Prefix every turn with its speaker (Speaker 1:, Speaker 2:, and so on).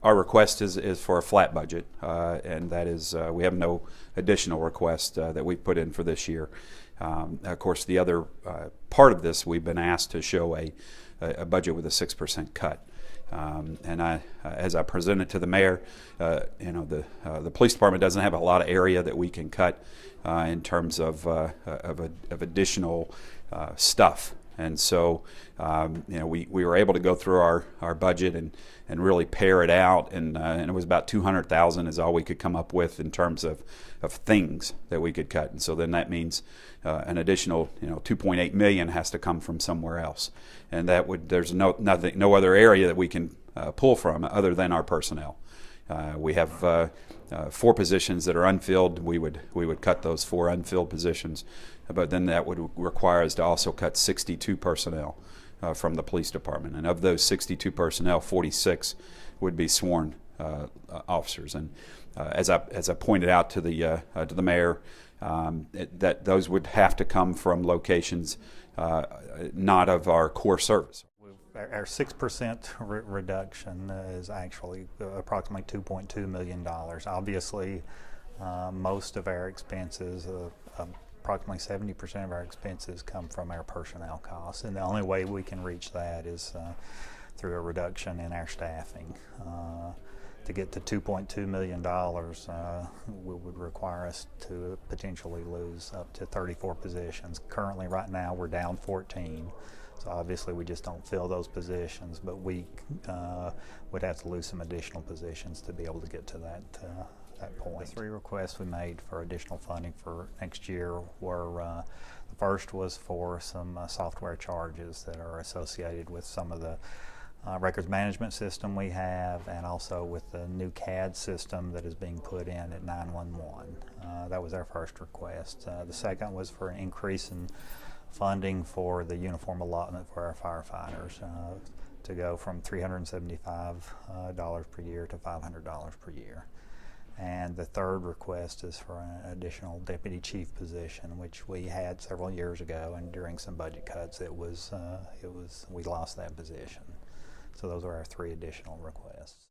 Speaker 1: Our request is for a flat budget, and that is we have no additional request that we've put in for this year. Of course, the other part of this, we've been asked to show a budget with a 6% cut. And as I presented to the mayor, the police department doesn't have a lot of area that we can cut in terms of additional stuff. And so, we were able to go through our budget and really pare it out, and it was about $200,000 is all we could come up with in terms of things that we could cut. And so then that means an additional, $2.8 million has to come from somewhere else, and there's no other area that we can pull from other than our personnel. We have 4 positions that are unfilled. We would cut those 4 unfilled positions, but then that would require us to also cut 62 personnel from the police department. And of those 62 personnel, 46 would be sworn officers. And as I pointed out to the mayor, that those would have to come from locations not of our core service.
Speaker 2: Our 6% reduction is actually approximately $2.2 million. Obviously, most of our expenses, approximately 70% of our expenses, come from our personnel costs, and the only way we can reach that is through a reduction in our staffing. To get to $2.2 million would require us to potentially lose up to 34 positions. Currently, right now, we're down 14. So obviously we just don't fill those positions, but we would have to lose some additional positions to be able to get to that point. The 3 requests we made for additional funding for next year were, the first was for some software charges that are associated with some of the records management system we have, and also with the new CAD system that is being put in at 911. That was our first request. The second was for an increase in funding for the uniform allotment for our firefighters to go from $375 per year to $500 per year. And the third request is for an additional deputy chief position, which we had several years ago, and during some budget cuts we lost that position. So those are our 3 additional requests.